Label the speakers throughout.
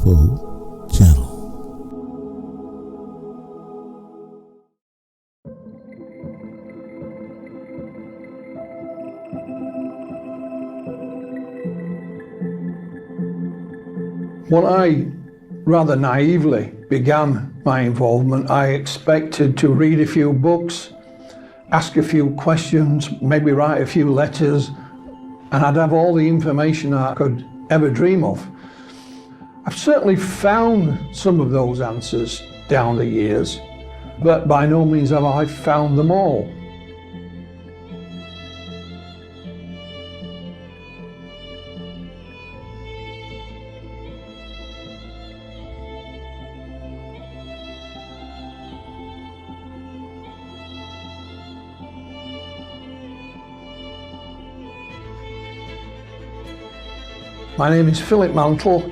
Speaker 1: UFO Channel.
Speaker 2: When I rather naively began my involvement, I expected to read a few books, ask a few questions, maybe write a few letters, and I'd have all the information I could ever dream of. I've certainly found some of those answers down the years, but by no means have I found them all. My name is Philip Mantle,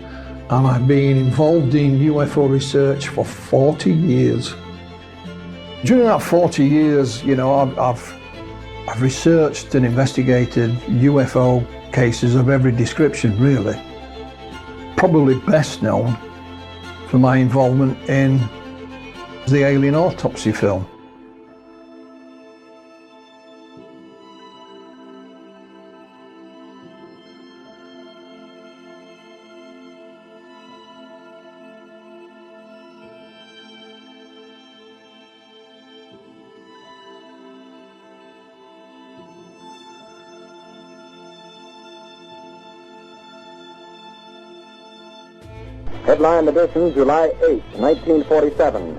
Speaker 2: and I've been involved in UFO research for 40 years. During that 40 years, I've researched and investigated UFO cases of every description, really. Probably best known for my involvement in the alien autopsy film.
Speaker 3: Headline edition, July 8, 1947.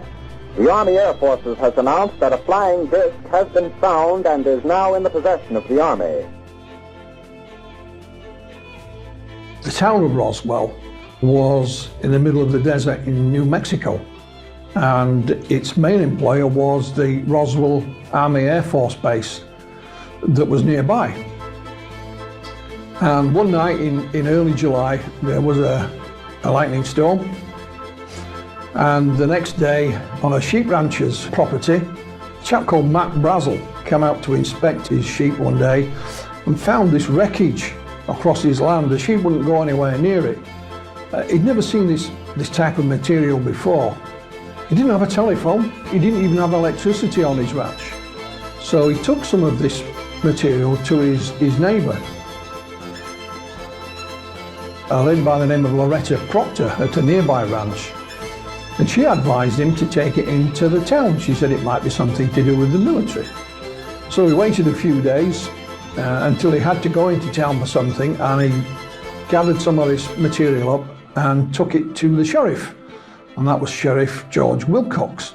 Speaker 3: The Army Air Forces has announced that a flying disc has been found and is now in the possession of the Army.
Speaker 2: The town of Roswell was in the middle of the desert in New Mexico, and its main employer was the Roswell Army Air Force Base that was nearby. And one night in early July, there was a lightning storm, and the next day on a sheep rancher's property, a chap called Matt Brazel came out to inspect his sheep one day and found this wreckage across his land. The sheep wouldn't go anywhere near it. He'd never seen this type of material before. He didn't have a telephone, he didn't even have electricity on his ranch. So he took some of this material to his neighbour, a lady by the name of Loretta Proctor at a nearby ranch, and she advised him to take it into the town. She said it might be something to do with the military. So he waited a few days until he had to go into town for something, and he gathered some of this material up and took it to the sheriff, and that was Sheriff George Wilcox.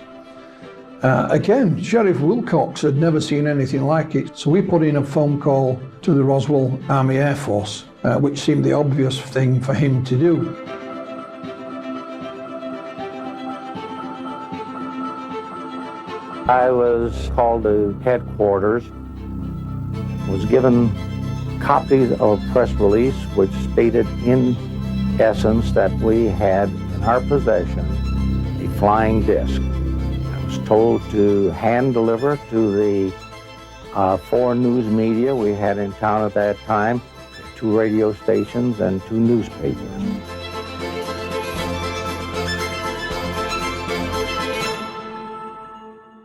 Speaker 2: Again, Sheriff Wilcox had never seen anything like it, so we put in a phone call to the Roswell Army Air Force, which seemed the obvious thing for him to do.
Speaker 4: I was called to headquarters, was given copies of a press release which stated in essence that we had in our possession a flying disc. I was told to hand deliver to the 4 news media we had in town at that time, 2 radio stations and 2 newspapers.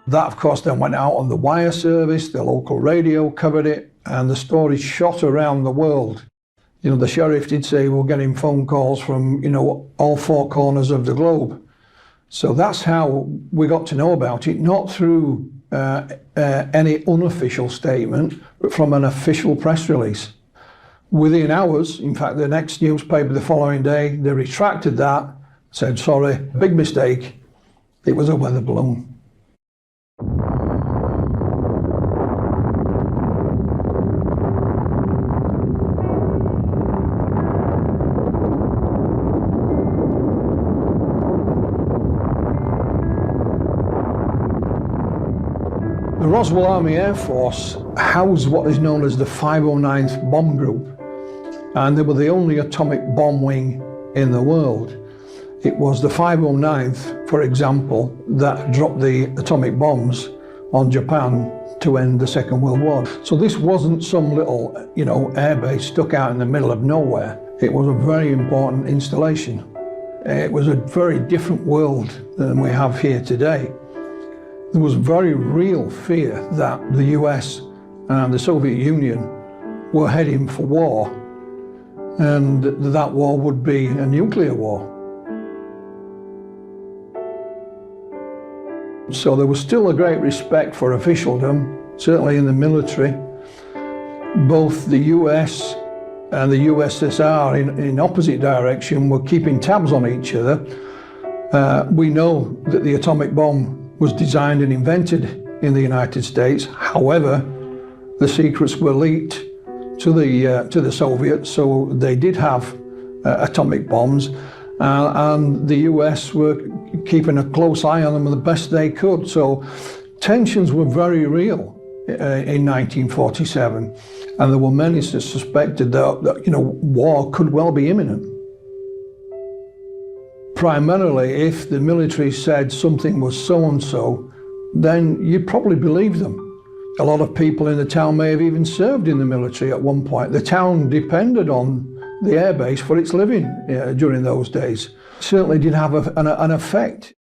Speaker 2: That, of course, then went out on the wire service, the local radio covered it, and the story shot around the world. The sheriff did say we're getting phone calls from, all 4 corners of the globe. So that's how we got to know about it, not through any unofficial statement, but from an official press release. Within hours, in fact, the next newspaper the following day, they retracted that, said, sorry, big mistake, it was a weather balloon. The Roswell Army Air Force housed what is known as the 509th Bomb Group, and they were the only atomic bomb wing in the world. It was the 509th, for example, that dropped the atomic bombs on Japan to end the Second World War. So this wasn't some little, airbase stuck out in the middle of nowhere. It was a very important installation. It was a very different world than we have here today. There was very real fear that the US and the Soviet Union were heading for war, and that war would be a nuclear war. So there was still a great respect for officialdom, certainly in the military. Both the US and the USSR in opposite direction were keeping tabs on each other. We know that the atomic bomb was designed and invented in the United States. However, the secrets were leaked to the Soviets, so they did have atomic bombs, and the US were keeping a close eye on them the best they could. So tensions were very real in 1947, and there were many that suspected that war could well be imminent. Primarily, if the military said something was so-and-so, then you'd probably believe them. A lot of people in the town may have even served in the military at one point. The town depended on the airbase for its living during those days. Certainly did have an effect.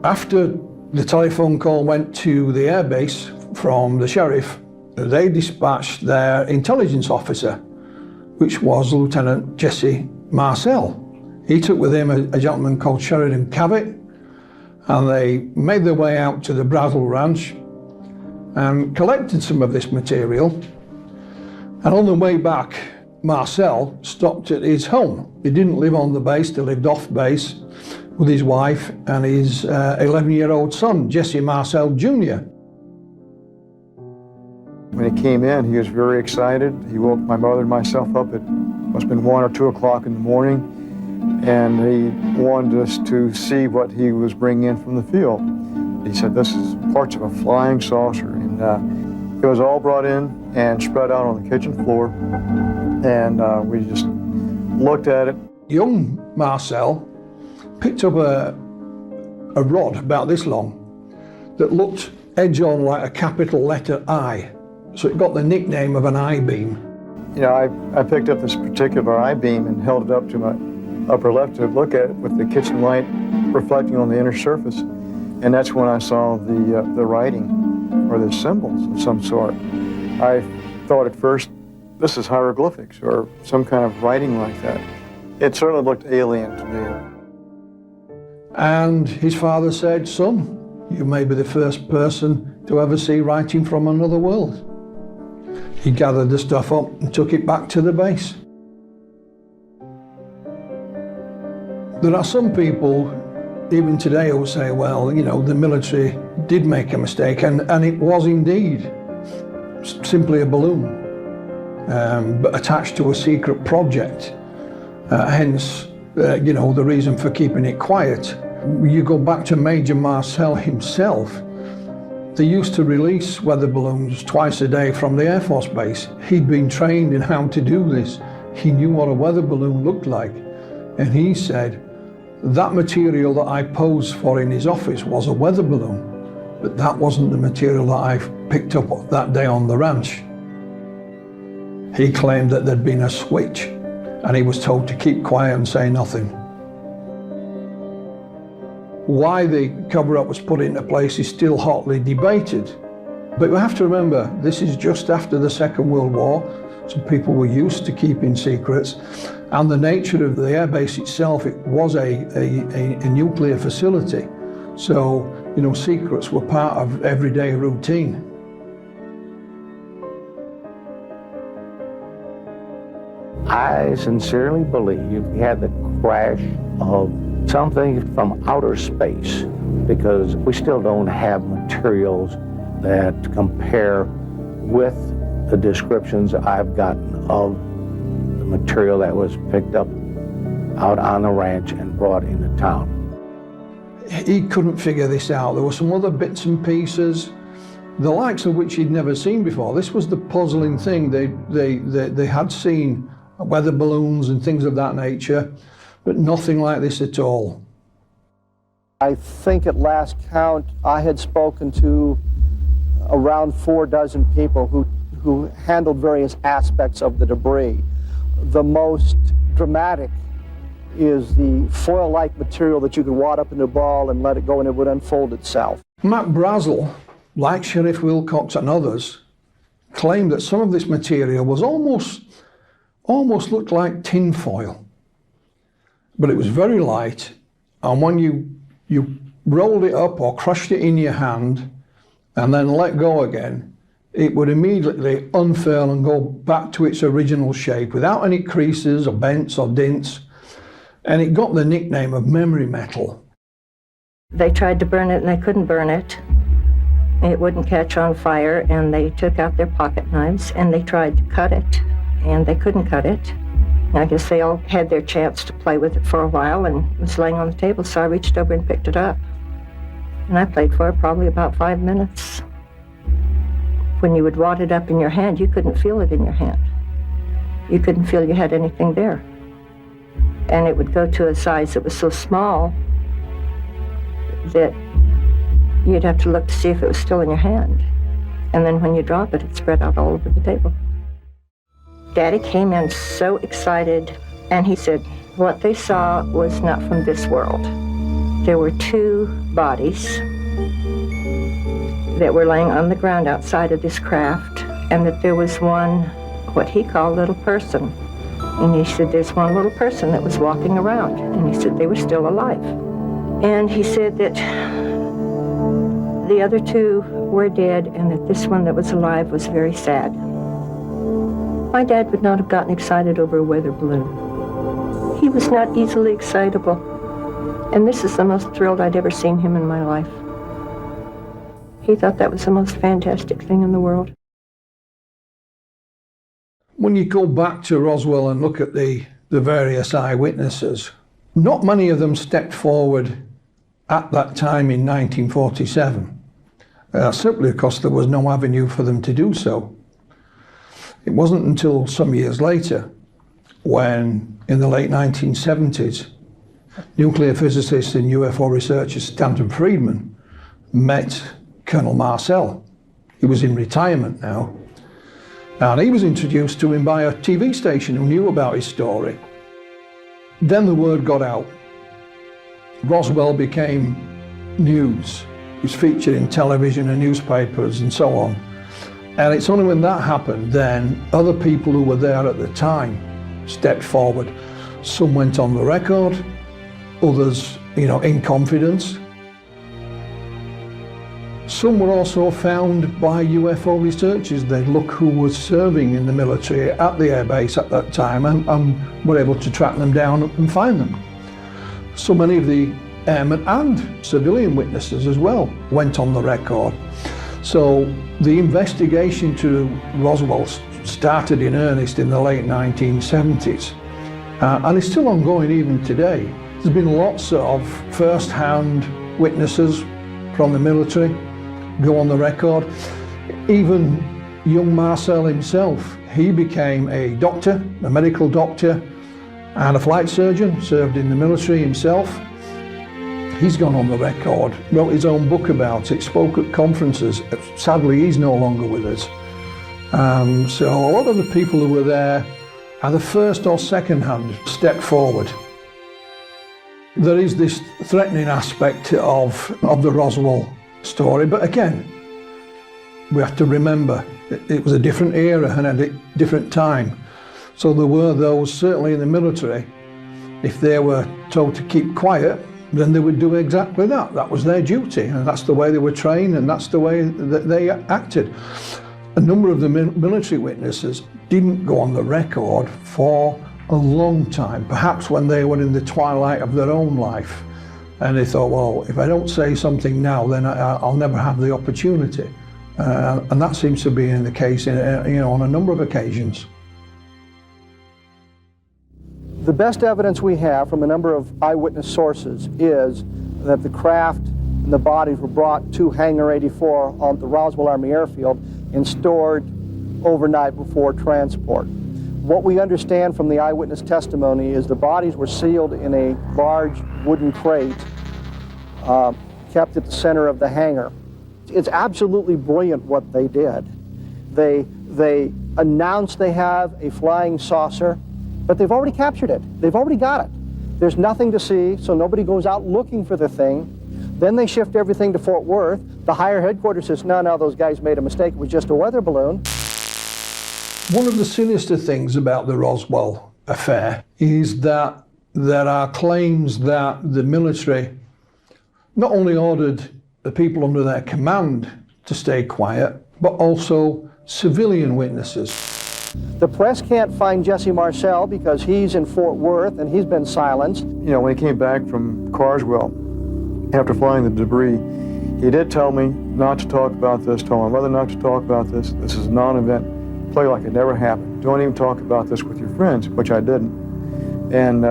Speaker 2: After the telephone call went to the airbase from the sheriff, they dispatched their intelligence officer, which was Lieutenant Jesse Marcel. He took with him a gentleman called Sheridan Cavett, and they made their way out to the Brazel Ranch and collected some of this material. And on the way back, Marcel stopped at his home. He didn't live on the base, he lived off base with his wife and his 11-year-old son, Jesse Marcel Jr.
Speaker 1: When he came in, he was very excited. He woke my mother and myself up at must have been 1 or 2 o'clock in the morning, and he wanted us to see what he was bringing in from the field. He said, "This is parts of a flying saucer," and it was all brought in and spread out on the kitchen floor, and we just looked at it.
Speaker 2: Young Marcel picked up a rod about this long that looked edge-on like a capital letter I. So it got the nickname of an I-beam.
Speaker 1: You know, I picked up this particular I-beam and held it up to my upper left to look at it with the kitchen light reflecting on the inner surface. And that's when I saw the writing or the symbols of some sort. I thought at first, this is hieroglyphics or some kind of writing like that. It certainly looked alien to me.
Speaker 2: And his father said, "Son, you may be the first person to ever see writing from another world." He gathered the stuff up and took it back to the base. There are some people, even today, who say, well, you know, the military did make a mistake, and it was indeed simply a balloon, but attached to a secret project. Hence, you know, the reason for keeping it quiet. You go back to Major Marcel himself. They used to release weather balloons twice a day from the Air Force Base. He'd been trained in how to do this. He knew what a weather balloon looked like. And he said, that material that I posed for in his office was a weather balloon, but that wasn't the material that I picked up that day on the ranch. He claimed that there'd been a switch, and he was told to keep quiet and say nothing. Why the cover-up was put into place is still hotly debated. But we have to remember, this is just after the Second World War, so people were used to keeping secrets, and the nature of the airbase itself, it was a nuclear facility. So, you know, secrets were part of everyday routine.
Speaker 4: I sincerely believe we had the crash of something from outer space, because we still don't have materials that compare with the descriptions I've gotten of the material that was picked up out on the ranch and brought into town.
Speaker 2: He couldn't figure this out. There were some other bits and pieces, the likes of which he'd never seen before. This was the puzzling thing. They had seen weather balloons and things of that nature, but nothing like this at all.
Speaker 5: I think at last count, I had spoken to around 4 dozen people who handled various aspects of the debris. the most dramatic is the foil-like material that you could wad up into a ball and let it go and it would unfold itself.
Speaker 2: Matt Brazel, like Sheriff Wilcox and others, claimed that some of this material was almost looked like tin foil. But it was very light, and when you rolled it up or crushed it in your hand and then let go again, it would immediately unfurl and go back to its original shape without any creases or bends or dints. And it got the nickname of memory metal.
Speaker 6: They tried to burn it and they couldn't burn it. It wouldn't catch on fire, and they took out their pocket knives and they tried to cut it, and they couldn't cut it. I guess they all had their chance to play with it for a while, and it was laying on the table, so I reached over and picked it up. And I played for it probably about 5 minutes. When you would wad it up in your hand, you couldn't feel it in your hand. You couldn't feel you had anything there. And it would go to a size that was so small that you'd have to look to see if it was still in your hand. And then when you drop it, it spread out all over the table. Daddy came in so excited, and he said what they saw was not from this world. There were 2 bodies that were laying on the ground outside of this craft, and that there was one, what he called little person. And he said there's one little person that was walking around, and he said they were still alive. And he said that the other 2 were dead, and that this one that was alive was very sad. My dad would not have gotten excited over a weather balloon. He was not easily excitable, and this is the most thrilled I'd ever seen him in my life. He thought that was the most fantastic thing in the world.
Speaker 2: When you go back to Roswell and look at the various eyewitnesses, not many of them stepped forward at that time in 1947, simply because there was no avenue for them to do so. It wasn't until some years later, when in the late 1970s, nuclear physicist and UFO researcher Stanton Friedman met Colonel Marcel. He was in retirement now, and he was introduced to him by a TV station who knew about his story. Then the word got out. Roswell became news. It was featured in television and newspapers and so on. And it's only when that happened then other people who were there at the time stepped forward. Some went on the record, others, in confidence. Some were also found by UFO researchers. They'd look who was serving in the military at the airbase at that time and were able to track them down and find them. So many of the airmen and civilian witnesses as well went on the record. So the investigation to Roswell started in earnest in the late 1970s, and it's still ongoing even today. There's been lots of first-hand witnesses from the military go on the record. Even young Marcel himself, he became a doctor, a medical doctor, and a flight surgeon, served in the military himself. He's gone on the record, wrote his own book about it, spoke at conferences. Sadly, he's no longer with us. So a lot of the people who were there, either first or second hand, stepped forward. There is this threatening aspect of the Roswell story, but again, we have to remember it was a different era and a different time. So there were those, certainly in the military, if they were told to keep quiet, then they would do exactly that. That was their duty, and that's the way they were trained, and that's the way that they acted. A number of the military witnesses didn't go on the record for a long time, perhaps when they were in the twilight of their own life. And they thought, well, if I don't say something now, then I'll never have the opportunity. And that seems to be the case on a number of occasions.
Speaker 5: The best evidence we have from a number of eyewitness sources is that the craft and the bodies were brought to Hangar 84 on the Roswell Army Airfield and stored overnight before transport. What we understand from the eyewitness testimony is the bodies were sealed in a large wooden crate kept at the center of the hangar. It's absolutely brilliant what they did. They announced they have a flying saucer, But they've already captured it. They've already got it. There's nothing to see, so nobody goes out looking for the thing. Then they shift everything to Fort Worth. The higher headquarters says, no, those guys made a mistake. It was just a weather balloon.
Speaker 2: One of the sinister things about the Roswell affair is that there are claims that the military not only ordered the people under their command to stay quiet, but also civilian witnesses.
Speaker 5: The press can't find Jesse Marcel because he's in Fort Worth and he's been silenced.
Speaker 1: You know, when he came back from Carswell, after flying the debris, he did tell me not to talk about this, told my mother not to talk about this. This is a non-event. Play like it never happened. Don't even talk about this with your friends, which I didn't. And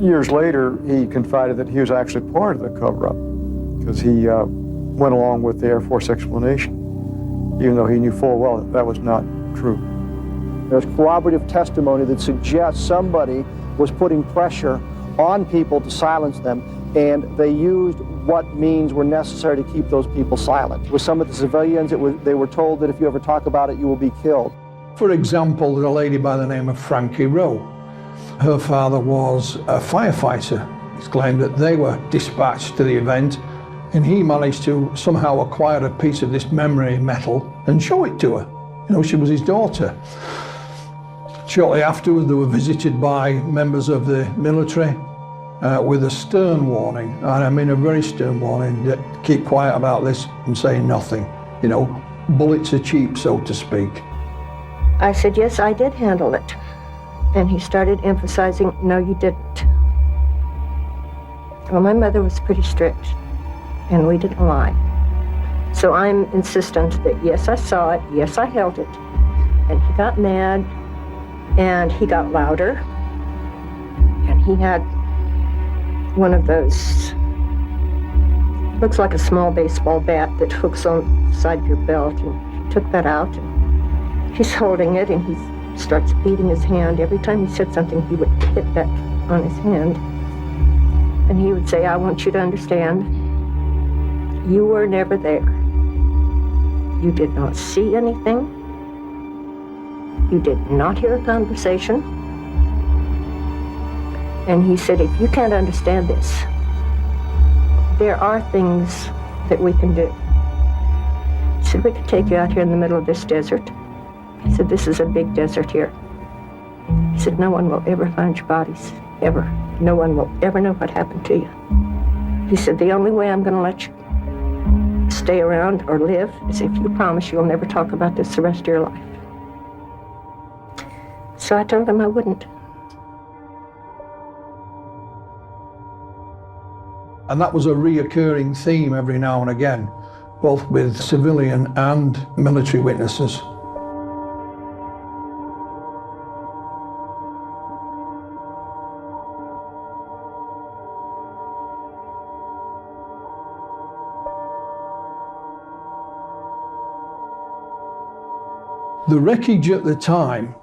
Speaker 1: years later, he confided that he was actually part of the cover-up because he went along with the Air Force explanation, even though he knew full well that was not true.
Speaker 5: There's corroborative testimony that suggests somebody was putting pressure on people to silence them, and they used what means were necessary to keep those people silent. With some of the civilians, they were told that if you ever talk about it, you will be killed.
Speaker 2: For example, there's a lady by the name of Frankie Rowe. Her father was a firefighter. It's claimed that they were dispatched to the event, and he managed to somehow acquire a piece of this memory metal and show it to her. You know, she was his daughter. Shortly afterwards, they were visited by members of the military with a stern warning, and I mean a very stern warning, that keep quiet about this and say nothing. You know, bullets are cheap, so to speak.
Speaker 6: I said, yes, I did handle it. And he started emphasizing, no, you didn't. Well, my mother was pretty strict, and we didn't lie. So I'm insistent that, yes, I saw it, yes, I held it. And he got mad, and he got louder, and he had one of those, looks like a small baseball bat that hooks on the side of your belt, and he took that out, and he's holding it, and he starts beating his hand. Every time he said something, he would hit that on his hand, and he would say, I want you to understand, you were never there. You did not see anything. You did not hear a conversation. And he said, if you can't understand this, there are things that we can do. He said, we could take you out here in the middle of this desert. He said, this is a big desert here. He said, no one will ever find your bodies, ever. No one will ever know what happened to you. He said, the only way I'm going to let you stay around or live is if you promise you'll never talk about this the rest of your life. So I told him I wouldn't.
Speaker 2: And that was a reoccurring theme every now and again, both with civilian and military witnesses. The wreckage at the time,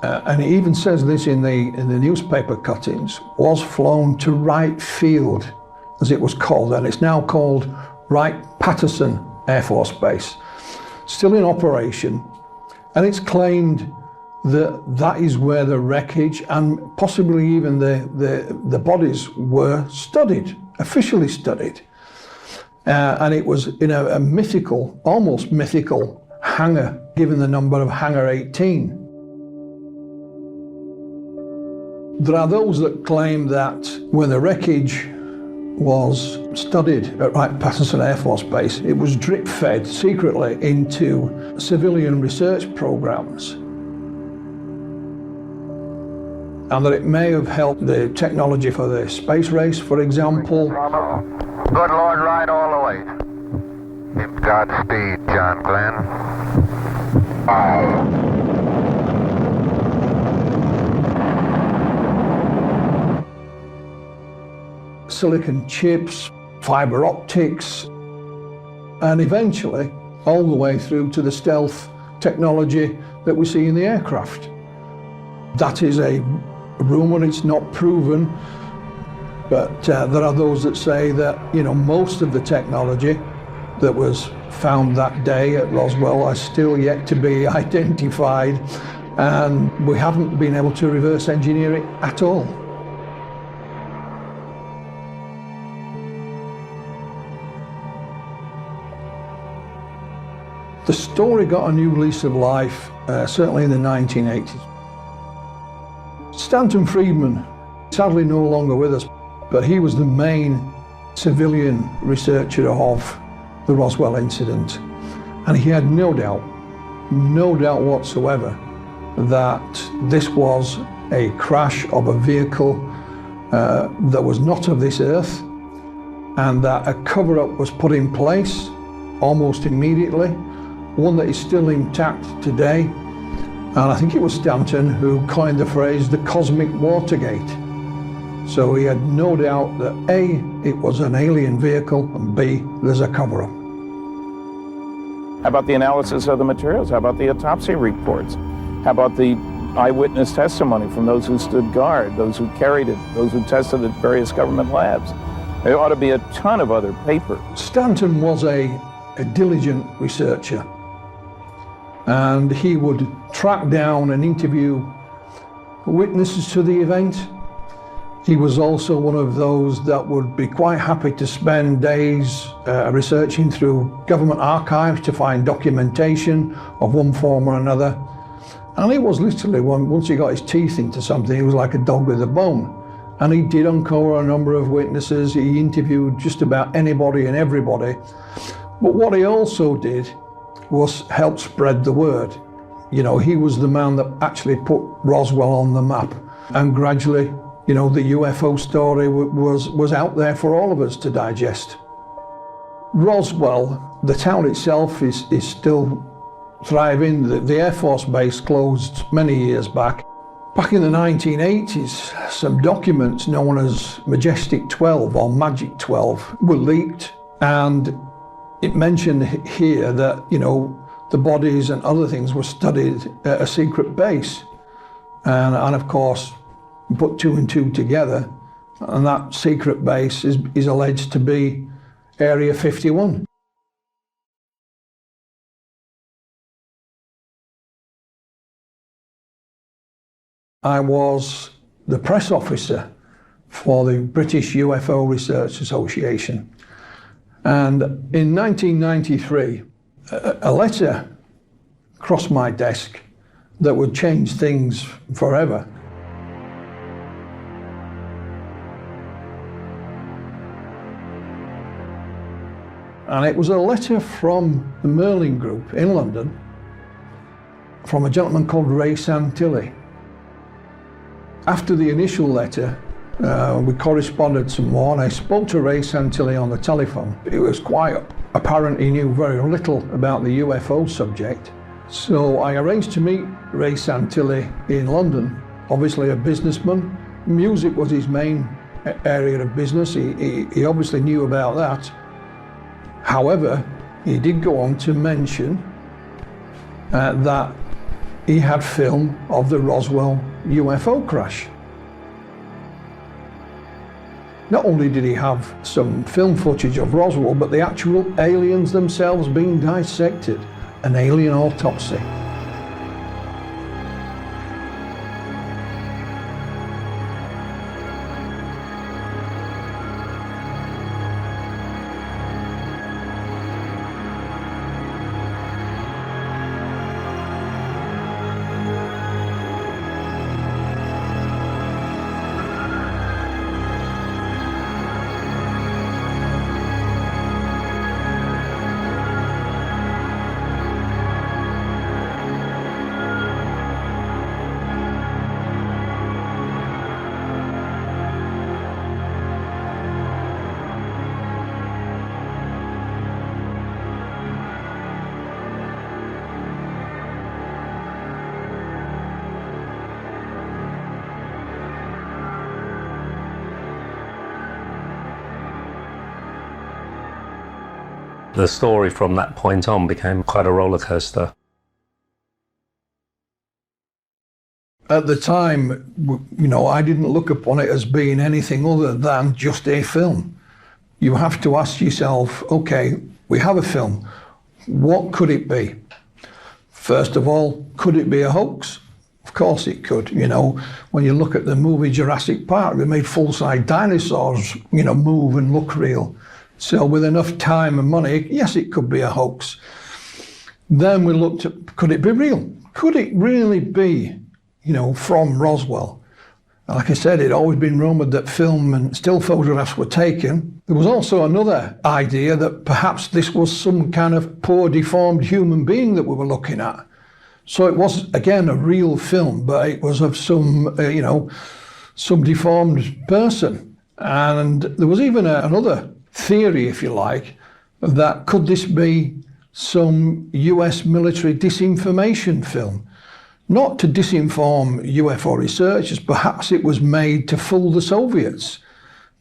Speaker 2: and it even says this in the newspaper cuttings, was flown to Wright Field, as it was called, and it's now called Wright-Patterson Air Force Base, still in operation, and it's claimed that that is where the wreckage and possibly even the bodies were studied, officially studied, and it was in a mythical, almost mythical hangar, given the number of Hangar 18. There are those that claim that when the wreckage was studied at Wright-Patterson Air Force Base, it was drip-fed secretly into civilian research programs, and that it may have helped the technology for the space race, for example.
Speaker 7: Good Lord, ride all the way. Godspeed, John Glenn. 5.
Speaker 2: Silicon chips, fiber optics, and eventually all the way through to the stealth technology that we see in the aircraft. That is a rumor, it's not proven, but there are those that say that, you know, most of the technology that was found that day at Roswell are still yet to be identified and we haven't been able to reverse engineer it at all. The story got a new lease of life, certainly in the 1980s. Stanton Friedman, sadly no longer with us, but he was the main civilian researcher of the Roswell incident. And he had no doubt whatsoever that this was a crash of a vehicle that was not of this earth, and that a cover-up was put in place almost immediately, one that is still intact today. And I think it was Stanton who coined the phrase the cosmic Watergate. So he had no doubt that A, it was an alien vehicle, and B, there's a cover-up.
Speaker 8: How about the analysis of the materials? How about the autopsy reports? How about the eyewitness testimony from those who stood guard, those who carried it, those who tested at various government labs? There ought to be a ton of other paper. Stanton was a diligent researcher, and he would track down and interview witnesses to the event. He was also one of those that would be quite happy to spend days researching through government archives to find documentation of one form or another. And he was literally, once he got his teeth into something, he was like a dog with a bone. And he did uncover a number of witnesses. He interviewed just about anybody and everybody. But what he also did was help spread the word. You know, he was the man that actually put Roswell on the map. And gradually, you know, the UFO story was out there for all of us to digest. Roswell, the town itself is still thriving. The Air Force Base closed many years back. Back in the 1980s, some documents known as Majestic 12 or Magic 12 were leaked, and it mentioned here that, you know, the bodies and other things were studied at a secret base. And of course, put two and two together, and that secret base is alleged to be Area 51. I was the press officer for the British UFO Research Association. And in 1993, a letter crossed my desk that would change things forever. And it was a letter from the Merlin Group in London, from a gentleman called Ray Santilli. After the initial letter, we corresponded some more, and I spoke to Ray Santilli on the telephone. It was quite apparent he knew very little about the UFO subject. So I arranged to meet Ray Santilli in London, obviously a businessman. Music was his main area of business. He obviously knew about that. However, he did go on to mention that he had film of the Roswell UFO crash. Not only did he have some film footage of Roswell, but the actual aliens themselves being dissected, an alien autopsy.
Speaker 9: The story from that point on became quite a roller coaster.
Speaker 2: At the time, you know, I didn't look upon it as being anything other than just a film. You have to ask yourself, okay, we have a film. What could it be? First of all, could it be a hoax? course it could. You know, when you look at the movie Jurassic Park, they made full-size dinosaurs, you know, move and look real. So with enough time and money, yes, it could be a hoax. Then we looked at, could it be real? Could it really be, you know, from Roswell? Like I said, it'd always been rumoured that film and still photographs were taken. There was also another idea that perhaps this was some kind of poor, deformed human being that we were looking at. So it was, again, a real film, but it was of some, you know, some deformed person. And there was even another theory, if you like, that could this be some US military disinformation film? Not to disinform UFO researchers, perhaps it was made to fool the Soviets,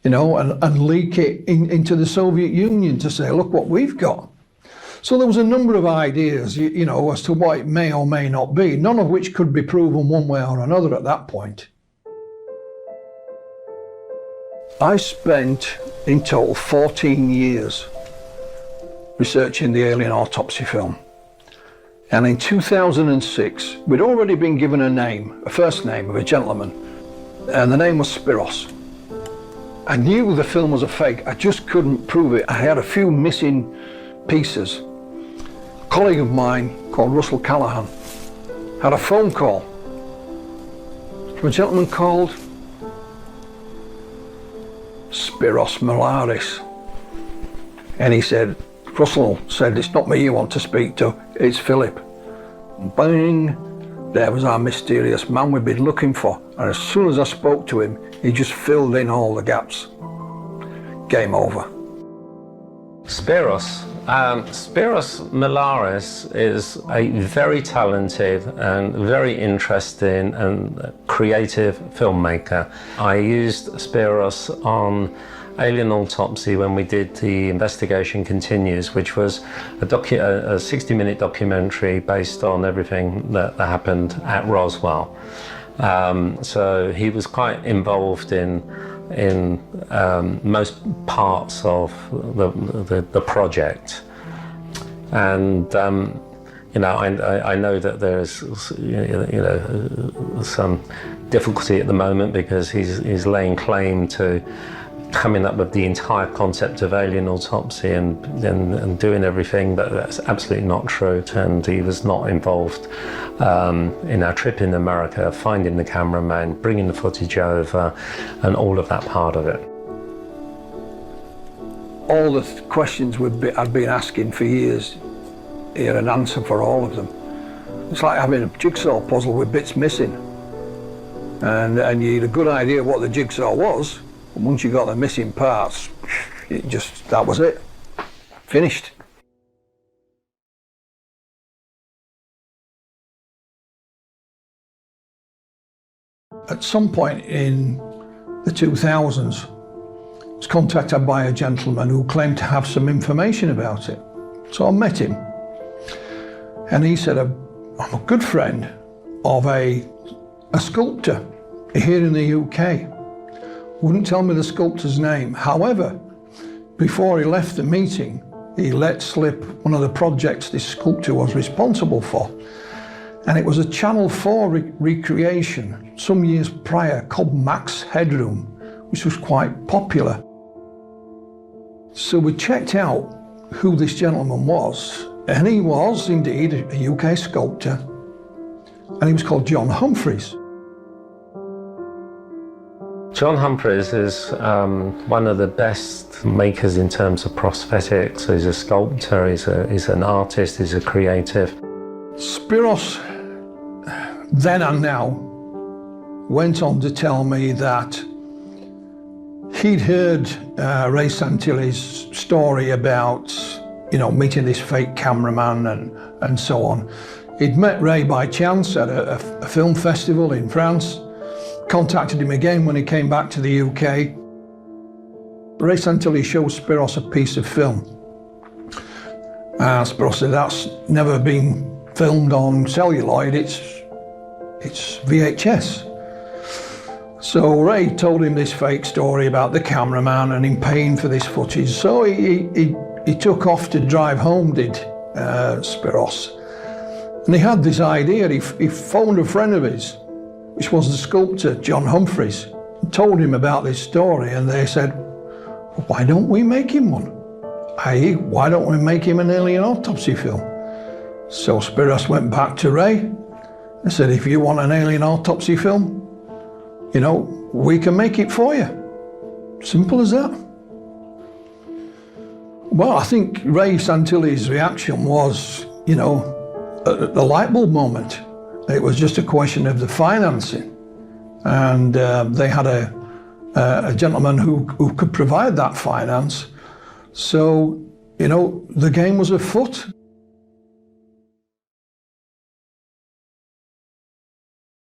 Speaker 2: you know, and leak it into the Soviet Union to say, look what we've got. So there was a number of ideas, you know, as to what it may or may not be, none of which could be proven one way or another at that point. I spent in total 14 years researching the alien autopsy film. And in 2006, we'd already been given a name, a first name of a gentleman, and the name was Spiros. I knew the film was a fake, I just couldn't prove it. I had a few missing pieces. A colleague of mine called Russell Callahan had a phone call from a gentleman called Spiros Malaris. And he said, Russell said, it's not me you want to speak to, it's Philip. Bang, there was our mysterious man we'd been looking for. And as soon as I spoke to him, he just filled in all the gaps. Game over.
Speaker 9: Spiros Malaris is a very talented and very interesting and creative filmmaker. I used Spiros on Alien Autopsy when we did the Investigation Continues, which was a 60-minute documentary based on everything that happened at Roswell. So he was quite involved in most parts of the project, and you know, I know that there's some difficulty at the moment because he's laying claim to coming up with the entire concept of alien autopsy and doing everything, but that's absolutely not true. And he was not involved in our trip in America, finding the cameraman, bringing the footage over, and all of that part of it.
Speaker 2: All the questions I'd been asking for years, he had an answer for all of them. It's like having a jigsaw puzzle with bits missing. And you had a good idea what the jigsaw was, and once you got the missing parts, that was it. Finished. At some point in the 2000s, I was contacted by a gentleman who claimed to have some information about it. So I met him. And he said, I'm a good friend of a sculptor here in the UK. Wouldn't tell me the sculptor's name. However, before he left the meeting, he let slip one of the projects this sculptor was responsible for. And it was a Channel 4 recreation some years prior called Max Headroom, which was quite popular. So we checked out who this gentleman was, and he was indeed a UK sculptor, and he was called John Humphreys.
Speaker 9: John Humphreys is one of the best makers in terms of prosthetics. He's a sculptor, he's an artist, he's a creative.
Speaker 2: Spiros, then and now, went on to tell me that he'd heard Ray Santilli's story about, you know, meeting this fake cameraman and so on. He'd met Ray by chance at a film festival in France. Contacted him again when he came back to the UK. Ray Santilli showed Spiros a piece of film. Spiros said, that's never been filmed on celluloid, it's VHS. So Ray told him this fake story about the cameraman and him paying for this footage. So he took off to drive home, did Spiros. And he had this idea, he phoned a friend of his which was the sculptor John Humphreys, told him about this story, and they said, why don't we make him one? i.e., why don't we make him an alien autopsy film? So Spiros went back to Ray and said, if you want an alien autopsy film, you know, we can make it for you. Simple as that. Well, I think Ray Santilli's reaction was, you know, the light bulb moment. It was just a question of the financing. And they had a gentleman who could provide that finance. So, you know, the game was afoot.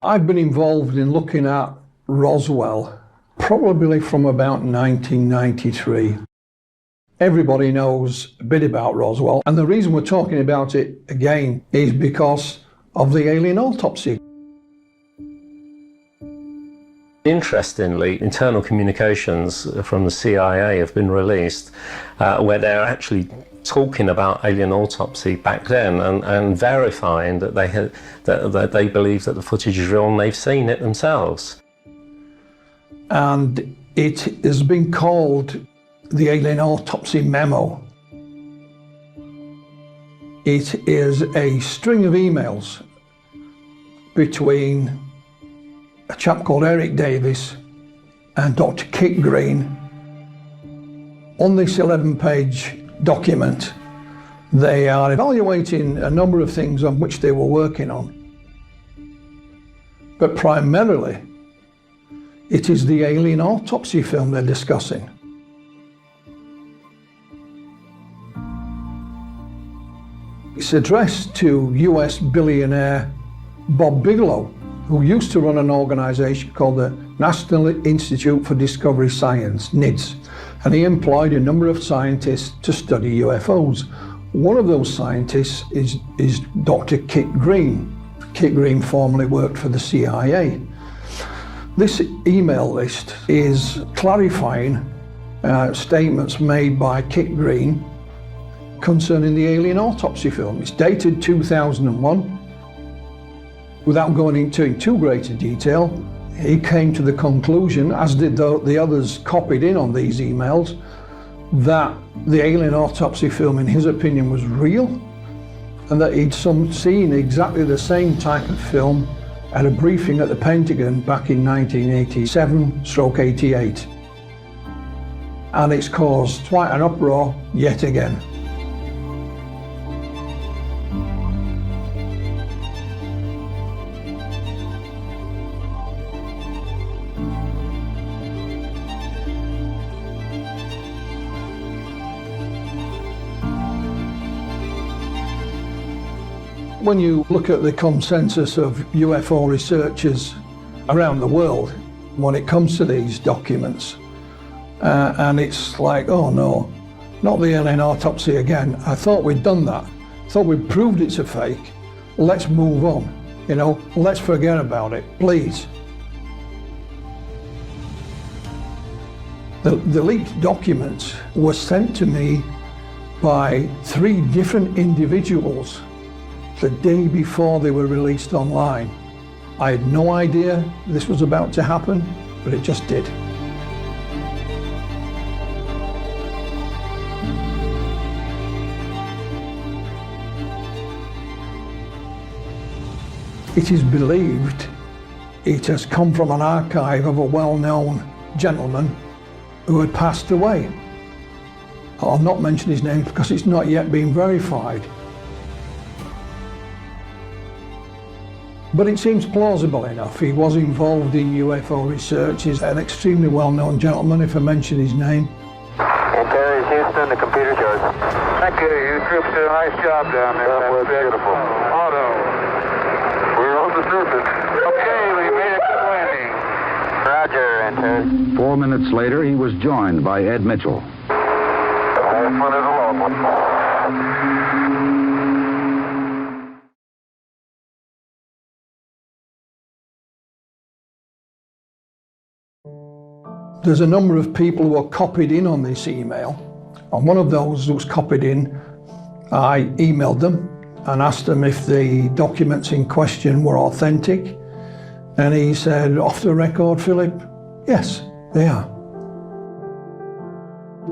Speaker 2: I've been involved in looking at Roswell probably from about 1993. Everybody knows a bit about Roswell, and the reason we're talking about it again is because of the alien autopsy.
Speaker 9: Interestingly, internal communications from the CIA have been released where they're actually talking about alien autopsy back then and verifying that they believe that the footage is real and they've seen it themselves.
Speaker 2: And it has been called the alien autopsy memo. It is a string of emails between a chap called Eric Davis and Dr. Kit Green. On this 11-page document, they are evaluating a number of things on which they were working on. But primarily, it is the alien autopsy film they're discussing. It's addressed to US billionaire Bob Bigelow, who used to run an organization called the National Institute for Discovery Science, NIDS, and he employed a number of scientists to study UFOs. One of those scientists is Dr. Kit Green. Kit Green formerly worked for the CIA. This email list is clarifying statements made by Kit Green concerning the alien autopsy film. It's dated 2001. Without going into too great a detail, he came to the conclusion, as did the others copied in on these emails, that the alien autopsy film, in his opinion, was real, and that he'd seen exactly the same type of film at a briefing at the Pentagon back in 1987/88. And it's caused quite an uproar yet again. When you look at the consensus of UFO researchers around the world when it comes to these documents, and it's like, oh no, not the alien autopsy again. I thought we'd done that. I thought we'd proved it's a fake. Let's move on. You know, let's forget about it, please. The leaked documents were sent to me by 3 different individuals the day before they were released online. I had no idea this was about to happen, but it just did. It is believed it has come from an archive of a well-known gentleman who had passed away. I'll not mention his name because it's not yet been verified. But it seems plausible enough. He was involved in UFO research. He's an extremely well-known gentleman, if I mention his name.
Speaker 7: Terry Houston, the computer's yours. Thank you. You troops did a nice job down there. That was beautiful. Auto. We're on the surface. Okay, we made a good landing. Roger, enter.
Speaker 10: 4 minutes later, he was joined by Ed Mitchell.
Speaker 7: The whole front is a long one.
Speaker 2: There's a number of people who are copied in on this email. And one of those who was copied in, I emailed them and asked them if the documents in question were authentic. And he said, off the record, Philip, yes, they are.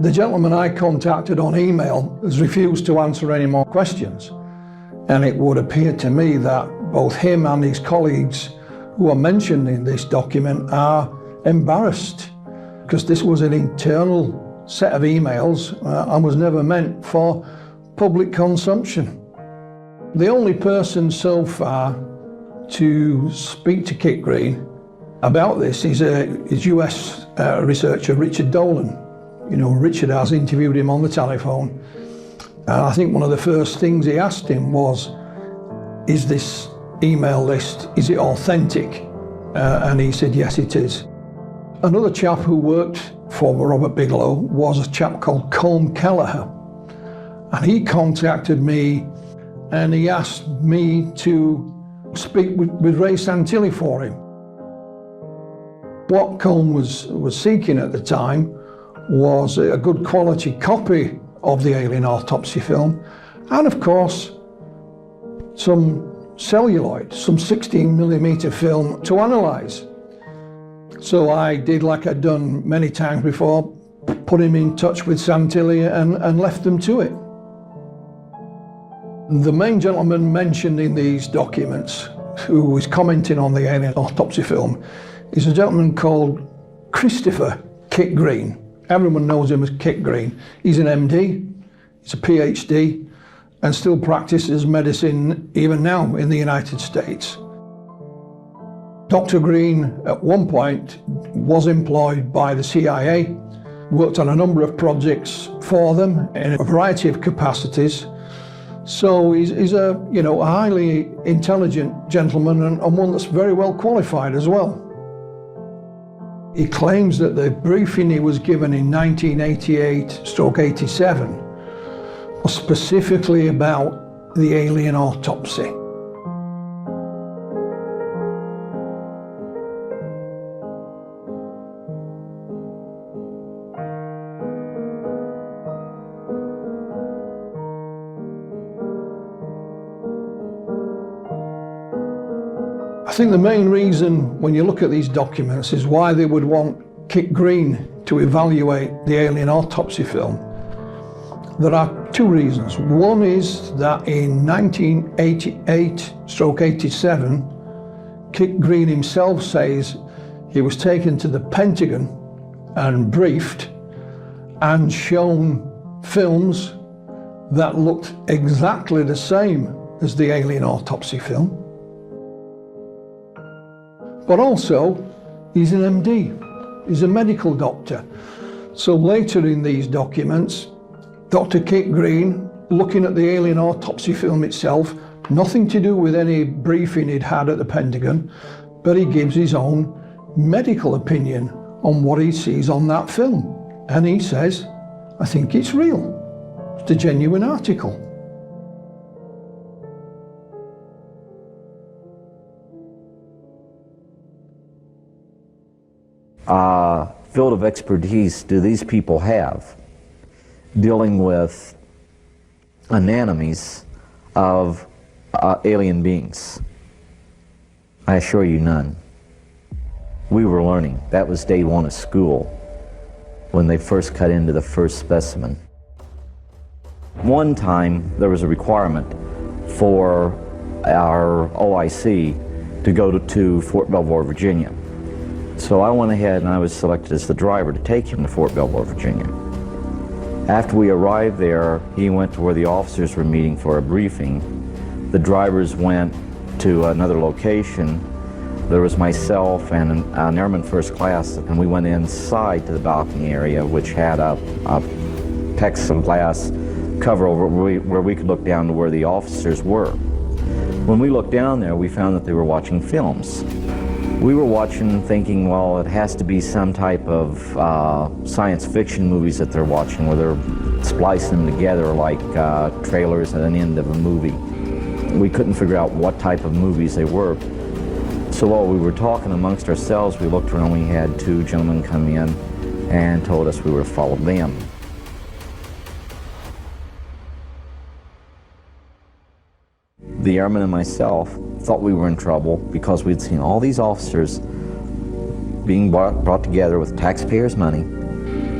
Speaker 2: The gentleman I contacted on email has refused to answer any more questions. And it would appear to me that both him and his colleagues who are mentioned in this document are embarrassed, because this was an internal set of emails and was never meant for public consumption. The only person so far to speak to Kit Green about this is US researcher Richard Dolan. You know, Richard has interviewed him on the telephone. I think one of the first things he asked him was, is this email list, is it authentic? And he said, yes, it is. Another chap who worked for Robert Bigelow was a chap called Colm Kelleher. And he contacted me and he asked me to speak with Ray Santilli for him. What Colm was seeking at the time was a good quality copy of the alien autopsy film, and of course some celluloid, some 16mm film to analyse. So I did like I'd done many times before, put him in touch with Santilli and left them to it. The main gentleman mentioned in these documents who was commenting on the alien autopsy film is a gentleman called Christopher Kit Green. Everyone knows him as Kit Green. He's an MD, he's a PhD, and still practices medicine even now in the United States. Dr. Green at one point was employed by the CIA, worked on a number of projects for them in a variety of capacities. So he's a highly intelligent gentleman and one that's very well qualified as well. He claims that the briefing he was given in 1988/87 was specifically about the alien autopsy. I think the main reason when you look at these documents is why they would want Kit Green to evaluate the alien autopsy film. There are two reasons. One is that in 1988/87, Kit Green himself says he was taken to the Pentagon and briefed and shown films that looked exactly the same as the alien autopsy film. But also, he's an MD, he's a medical doctor. So later in these documents, Dr. Kit Green, looking at the alien autopsy film itself, nothing to do with any briefing he'd had at the Pentagon, but he gives his own medical opinion on what he sees on that film. And he says, I think it's real. It's a genuine article.
Speaker 11: Field of expertise do these people have dealing with anatomies of alien beings? I assure you none. We were learning. That was day one of school when they first cut into the first specimen. One time there was a requirement for our OIC to go to Fort Belvoir, Virginia. So I went ahead and I was selected as the driver to take him to Fort Belvoir, Virginia. After we arrived there, he went to where the officers were meeting for a briefing. The drivers went to another location. There was myself and an airman first class, and we went inside to the balcony area, which had a plexiglass cover over where we could look down to where the officers were. When we looked down there, we found that they were watching films. We were watching thinking, well, it has to be some type of science fiction movies that they're watching, where they're splicing them together like trailers at an end of a movie. We couldn't figure out what type of movies they were. So while we were talking amongst ourselves, we looked around, we had two gentlemen come in and told us we were to follow them. the airman and myself thought we were in trouble because we'd seen all these officers being brought together with taxpayers' money,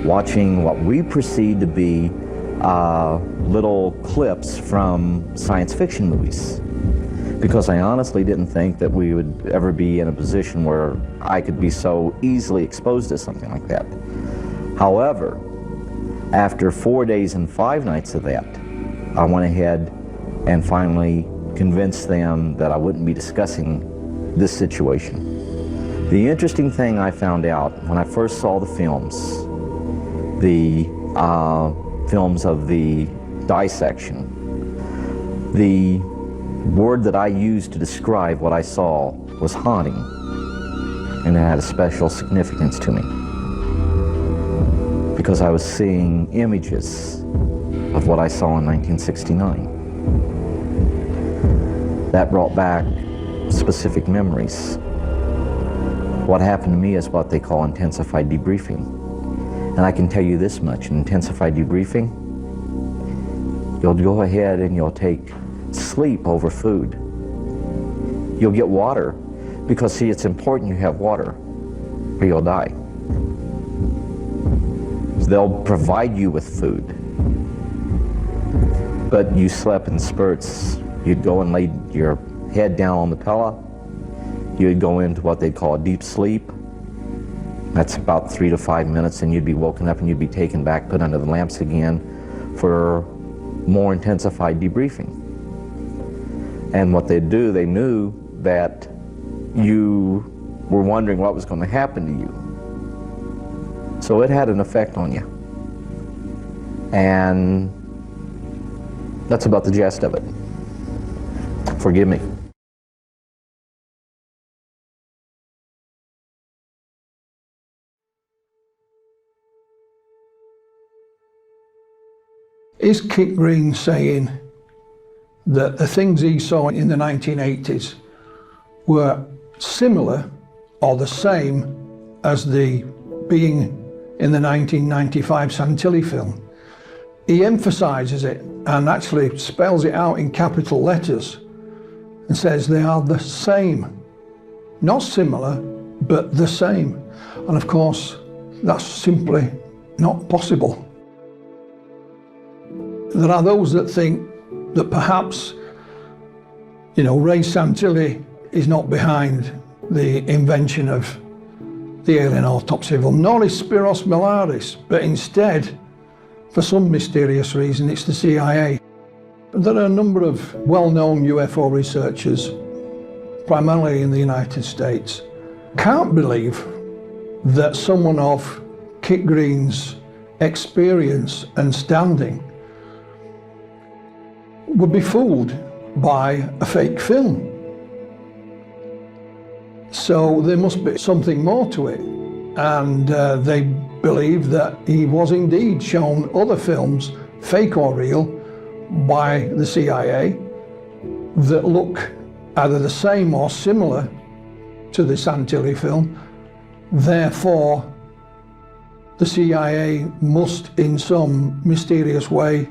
Speaker 11: watching what we perceived to be little clips from science fiction movies. Because I honestly didn't think that we would ever be in a position where I could be so easily exposed to something like that. However, after 4 days and 5 nights of that, I went ahead and finally convinced them that I wouldn't be discussing this situation. The interesting thing I found out when I first saw the films of the dissection, the word that I used to describe what I saw was haunting, and it had a special significance to me because I was seeing images of what I saw in 1969. That brought back specific memories. What happened to me is what they call intensified debriefing. And I can tell you this much, in intensified debriefing, you'll go ahead and you'll take sleep over food. You'll get water, because see, it's important you have water, or you'll die. They'll provide you with food. But you slept in spurts. You'd go and lay your head down on the pillow. You'd go into what they call a deep sleep. That's about 3 to 5 minutes, and you'd be woken up and you'd be taken back, put under the lamps again for more intensified debriefing. And what they'd do, they knew that you were wondering what was going to happen to you. So it had an effect on you. And that's about the gist of it. Forgive me.
Speaker 2: Is Kit Green saying that the things he saw in the 1980s were similar or the same as the being in the 1995 Santilli film? He emphasizes it and actually spells it out in capital letters and says they are the same. Not similar, but the same. And of course, that's simply not possible. There are those that think that perhaps, Ray Santilli is not behind the invention of the alien autopsy film, nor is Spiros Milaris, but instead, for some mysterious reason, it's the CIA. There are a number of well-known UFO researchers, primarily in the United States, can't believe that someone of Kit Green's experience and standing would be fooled by a fake film. So there must be something more to it. And they believe that he was indeed shown other films, fake or real, by the CIA that look either the same or similar to the Santilli film. Therefore, the CIA must in some mysterious way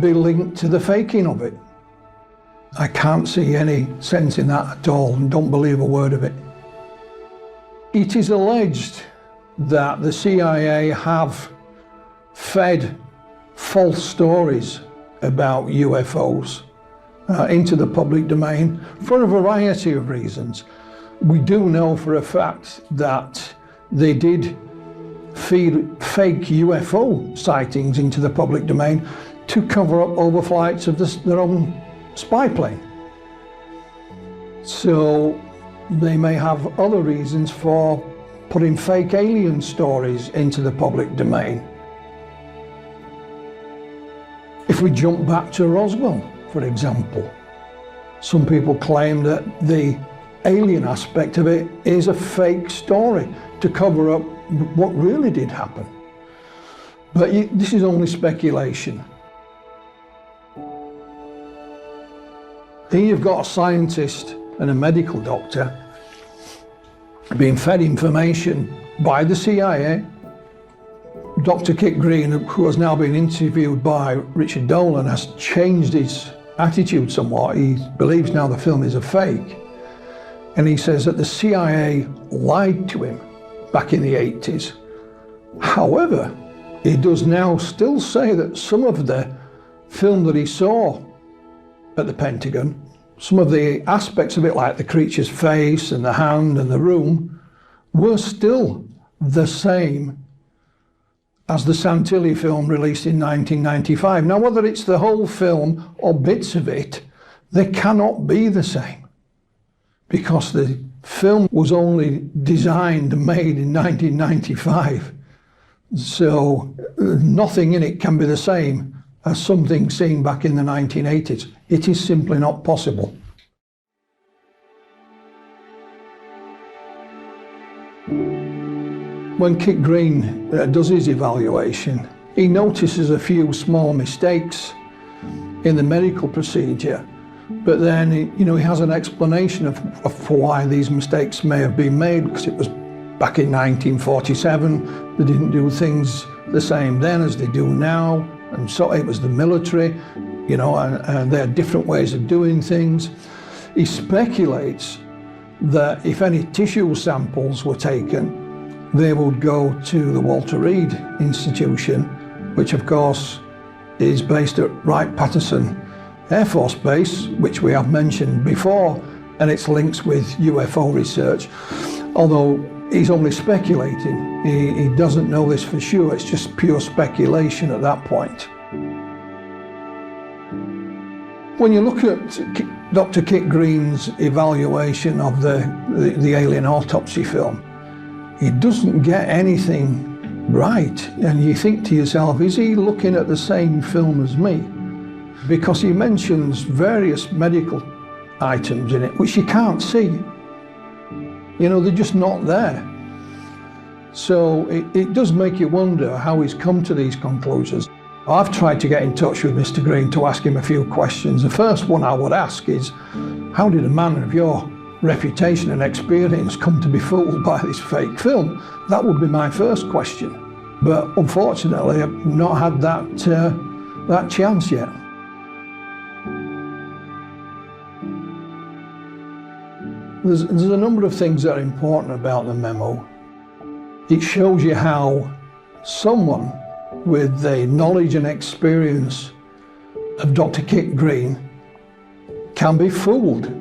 Speaker 2: be linked to the faking of it. I can't see any sense in that at all, and don't believe a word of it. It is alleged that the CIA have fed false stories about UFOs into the public domain for a variety of reasons. We do know for a fact that they did feed fake UFO sightings into the public domain to cover up overflights of their own spy plane. So they may have other reasons for putting fake alien stories into the public domain. If we jump back to Roswell, for example, some people claim that the alien aspect of it is a fake story to cover up what really did happen. But this is only speculation. Here you've got a scientist and a medical doctor being fed information by the CIA. Dr. Kit Green, who has now been interviewed by Richard Dolan, has changed his attitude somewhat. He believes now the film is a fake. And he says that the CIA lied to him back in the 80s. However, he does now still say that some of the film that he saw at the Pentagon, some of the aspects of it, like the creature's face and the hand and the room, were still the same as the Santilli film released in 1995. Now, whether it's the whole film or bits of it, they cannot be the same, because the film was only designed and made in 1995. So nothing in it can be the same as something seen back in the 1980s. It is simply not possible. When Kit Green does his evaluation, he notices a few small mistakes in the medical procedure, but then he has an explanation of why these mistakes may have been made, because it was back in 1947. They didn't do things the same then as they do now, and so it was the military, and they had different ways of doing things. He speculates that if any tissue samples were taken, they would go to the Walter Reed Institution, which of course is based at Wright-Patterson Air Force Base, which we have mentioned before, and its links with UFO research. Although he's only speculating, he doesn't know this for sure, it's just pure speculation at that point. When you look at Dr. Kit Green's evaluation of the alien autopsy film, he doesn't get anything right, and you think to yourself, is he looking at the same film as me? Because he mentions various medical items in it which you can't see. They're just not there. So it does make you wonder how he's come to these conclusions. I've tried to get in touch with Mr. Green to ask him a few questions. The first one I would ask is, how did a man of your reputation and experience come to be fooled by this fake film? That would be my first question. But unfortunately, I've not had that chance yet. There's a number of things that are important about the memo. It shows you how someone with the knowledge and experience of Dr. Kit Green can be fooled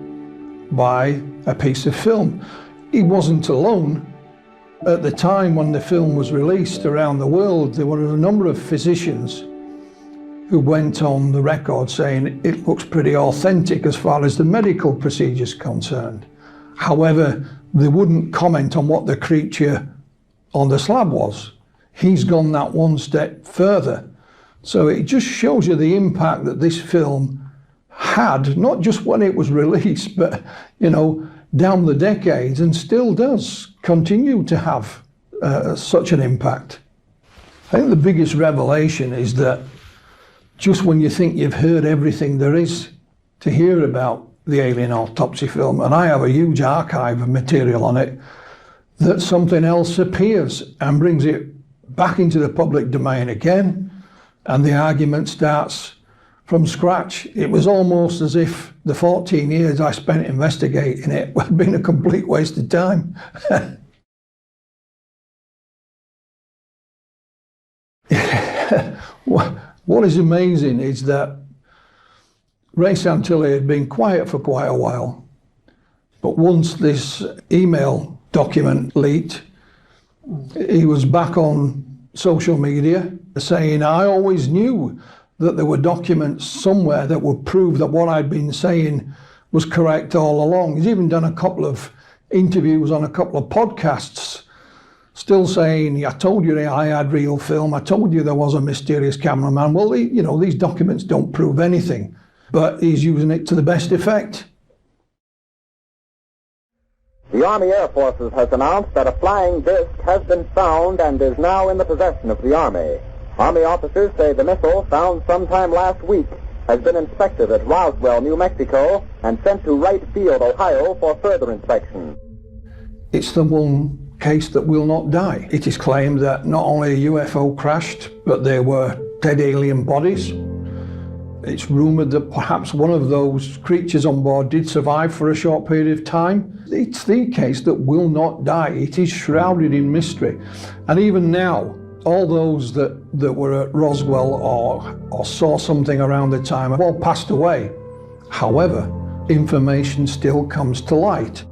Speaker 2: by a piece of film. He wasn't alone. At the time when the film was released around the world, there were a number of physicians who went on the record saying it looks pretty authentic as far as the medical procedure is concerned. However, they wouldn't comment on what the creature on the slab was. He's gone that one step further. So it just shows you the impact that this film had, not just when it was released, but down the decades, and still does continue to have such an impact. I think the biggest revelation is that just when you think you've heard everything there is to hear about the alien autopsy film, and I have a huge archive of material on it, that something else appears and brings it back into the public domain again, and the argument starts from scratch. It was almost as if the 14 years I spent investigating it had been a complete waste of time. What is amazing is that Ray Santilli had been quiet for quite a while, but once this email document leaked, he was back on social media saying, I always knew that there were documents somewhere that would prove that what I'd been saying was correct all along. He's even done a couple of interviews on a couple of podcasts, still saying, I told you I had real film, I told you there was a mysterious cameraman. Well, these documents don't prove anything, but he's using it to the best effect.
Speaker 3: The Army Air Forces has announced that a flying disc has been found and is now in the possession of the Army. Army officers say the missile, found sometime last week, has been inspected at Roswell, New Mexico, and sent to Wright Field, Ohio, for further inspection.
Speaker 2: It's the one case that will not die. It is claimed that not only a UFO crashed, but there were dead alien bodies. It's rumoured that perhaps one of those creatures on board did survive for a short period of time. It's the case that will not die. It is shrouded in mystery. And even now, all those that were at Roswell or saw something around the time have all passed away. However, information still comes to light.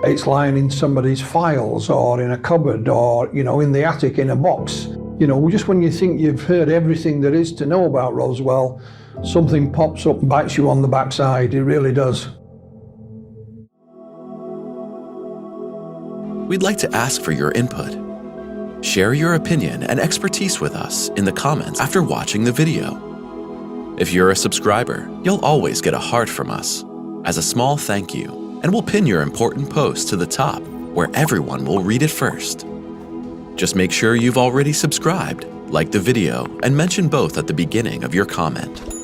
Speaker 2: It's lying in somebody's files or in a cupboard or, in the attic in a box. Just when you think you've heard everything there is to know about Roswell, something pops up and bites you on the backside. It really does.
Speaker 12: We'd like to ask for your input. Share your opinion and expertise with us in the comments after watching the video. If you're a subscriber, you'll always get a heart from us as a small thank you, and we'll pin your important post to the top where everyone will read it first. Just make sure you've already subscribed, like the video, and mention both at the beginning of your comment.